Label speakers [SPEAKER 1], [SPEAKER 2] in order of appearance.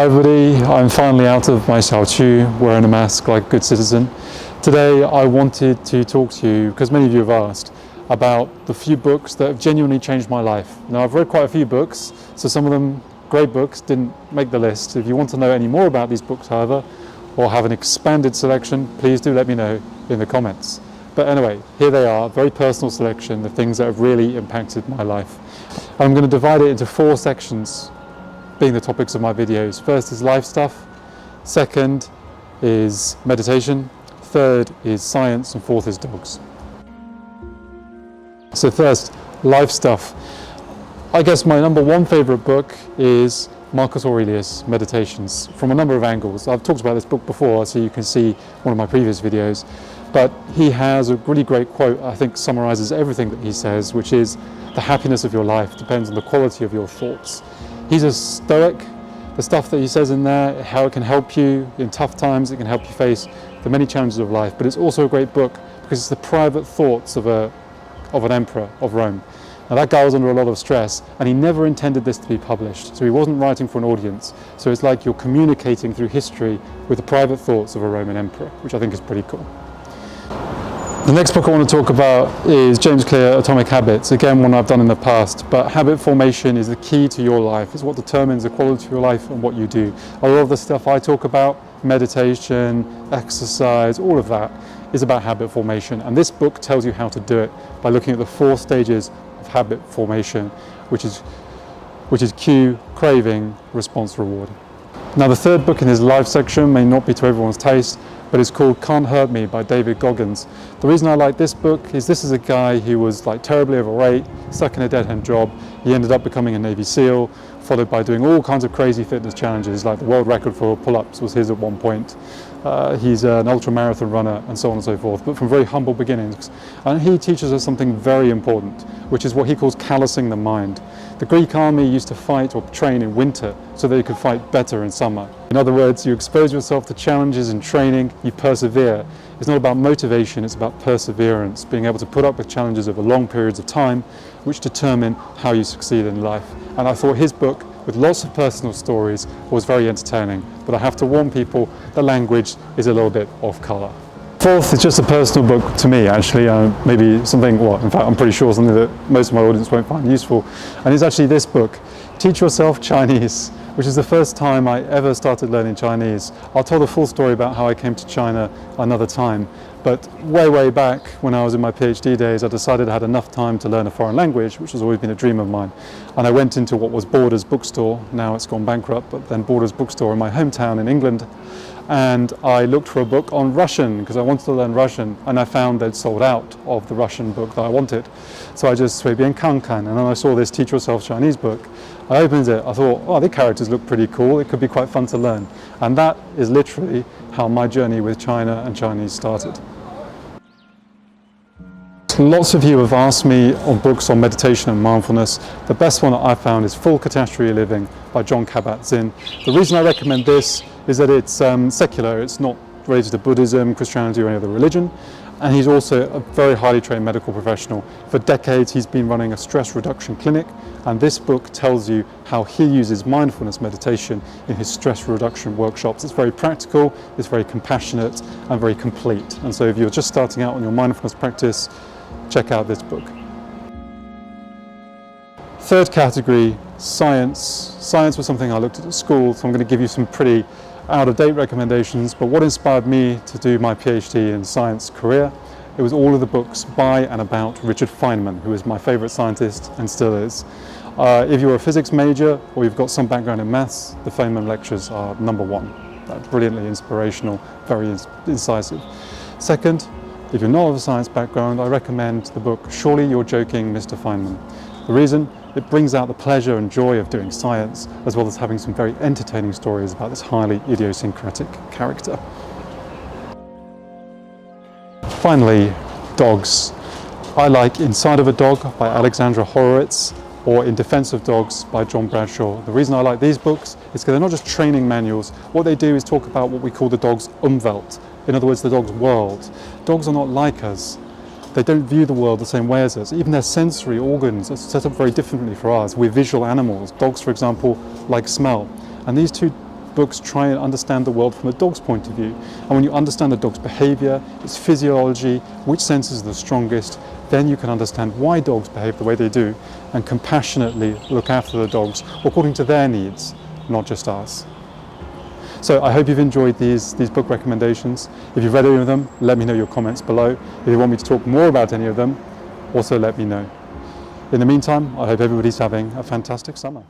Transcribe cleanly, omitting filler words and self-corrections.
[SPEAKER 1] Hi everybody, I'm finally out of my xiaoqu, wearing a mask like a good citizen. Today I wanted to talk to you, because many of you have asked, about the few books that have genuinely changed my life. Now I've read quite a few books, so some of them, great books, didn't make the list. If you want to know any more about these books, however, or have an expanded selection, please do let me know in the comments. But anyway, here they are, very personal selection, the things that have really impacted my life. I'm going to divide it into 4 sections, being the topics of my videos. First is life stuff, second is meditation, third is science, and fourth is dogs. So first, life stuff. I guess my number 1 favorite book is Marcus Aurelius' Meditations, from a number of angles. I've talked about this book before, so you can see one of my previous videos, but he has a really great quote, I think summarizes everything that he says, which is, the happiness of your life depends on the quality of your thoughts. He's a stoic. The stuff that he says in there, how it can help you in tough times, it can help you face the many challenges of life, but it's also a great book because it's the private thoughts of an emperor of Rome. Now that guy was under a lot of stress and he never intended this to be published, so he wasn't writing for an audience, so it's like you're communicating through history with the private thoughts of a Roman emperor, which I think is pretty cool. The next book I want to talk about is James Clear, Atomic Habits. Again, one I've done in the past, but habit formation is the key to your life. It's what determines the quality of your life and what you do. A lot of the stuff I talk about, meditation, exercise, all of that, is about habit formation. And this book tells you how to do it by looking at the 4 stages of habit formation, which is cue, craving, response, reward. Now the third book in his life section may not be to everyone's taste, but it's called Can't Hurt Me by David Goggins. The reason I like this book is this is a guy who was like terribly overweight, stuck in a dead-end job. He ended up becoming a Navy SEAL, followed by doing all kinds of crazy fitness challenges, like the world record for pull-ups was his at one point. He's an ultra-marathon runner and so on and so forth, but from very humble beginnings. And he teaches us something very important, which is what he calls callousing the mind. The Greek army used to fight or train in winter so they could fight better in summer. In other words, you expose yourself to challenges in training, you persevere. It's not about motivation, it's about perseverance, being able to put up with challenges over long periods of time, which determine how you succeed in life. And I thought his book, with lots of personal stories, was very entertaining. But I have to warn people, the language is a little bit off colour. Fourth is just a personal book to me, actually, maybe something, well, in fact, I'm pretty sure something that most of my audience won't find useful. And it's actually this book, Teach Yourself Chinese, which is the first time I ever started learning Chinese. I'll tell the full story about how I came to China another time. But way back when I was in my PhD days, I decided I had enough time to learn a foreign language, which has always been a dream of mine. And I went into what was Borders bookstore, now it's gone bankrupt, but then Borders bookstore in my hometown in England. And I looked for a book on Russian because I wanted to learn Russian, and I found they'd sold out of the Russian book that I wanted. So I just sui bian kan kan, and then I saw this Teach Yourself Chinese book. I opened it, I thought, oh, the characters look pretty cool, it could be quite fun to learn. And that is literally how my journey with China and Chinese started. Lots of you have asked me on books on meditation and mindfulness. The best one that I found is Full Catastrophe Living by Jon Kabat-Zinn. The reason I recommend this is that it's secular, it's not related to Buddhism, Christianity or any other religion, and he's also a very highly trained medical professional. For decades he's been running a stress reduction clinic, and this book tells you how he uses mindfulness meditation in his stress reduction workshops. It's very practical, it's very compassionate and very complete. And so if you're just starting out on your mindfulness practice, check out this book. Third category, science. Science was something I looked at school, so I'm going to give you some pretty out-of-date recommendations, but what inspired me to do my PhD in science career, it was all of the books by and about Richard Feynman, who is my favourite scientist and still is. If you're a physics major or you've got some background in maths, the Feynman lectures are number 1. Brilliantly inspirational, very incisive. Second, if you're not of a science background, I recommend the book Surely You're Joking, Mr. Feynman. The reason? It brings out the pleasure and joy of doing science, as well as having some very entertaining stories about this highly idiosyncratic character. Finally, dogs. I like Inside of a Dog by Alexandra Horowitz, or In Defense of Dogs by John Bradshaw. The reason I like these books is because they're not just training manuals. What they do is talk about what we call the dog's Umwelt. In other words, the dog's world. Dogs are not like us. They don't view the world the same way as us. Even their sensory organs are set up very differently for ours. We're visual animals. Dogs, for example, like smell. And these two books try and understand the world from a dog's point of view. And when you understand the dog's behavior, its physiology, which senses are the strongest, then you can understand why dogs behave the way they do and compassionately look after the dogs according to their needs, not just ours. So I hope you've enjoyed these book recommendations. If you've read any of them, let me know your comments below. If you want me to talk more about any of them, also let me know. In the meantime, I hope everybody's having a fantastic summer.